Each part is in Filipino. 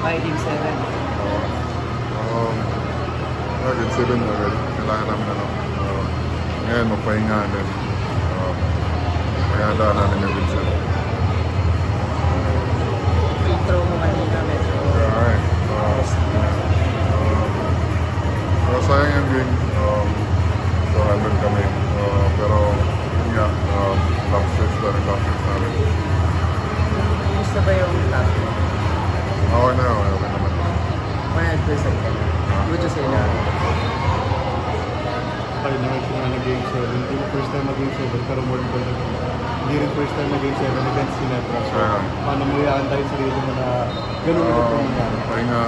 by Game 7. Game 7 na rin. Kailangan namin ngayon magpahinga din. Kaya daan namin yung Game 7. Intro mo kanina medyo. Alright. Sayang yung game. So, nandun kami. Pero, yun nga, last stage namin. Gusto ba yung top? Okay na, okay naman. 100% ka na. Would you say na? Tayo naman sila na Game 7. Hindi na first time na Game 7, pero more than that. Hindi rin first time na Game 7 against Ginebra. So, paano mo iaan tayo sa sarili mo na ganun ulit po nangyari? Pahinga,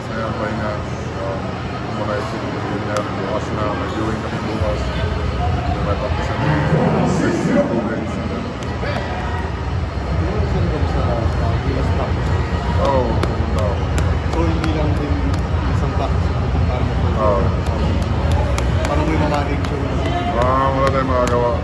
sayang pahinga. Muna isip yun nga, bukas na, may viewing kami bukas. May practice kami 2 days. Saan ka sa Gilas practice? Oo, no. So, hindi lang din isang practice na pupuntahan mo po. Parang may mamanage yun. Wala tayong magagawa.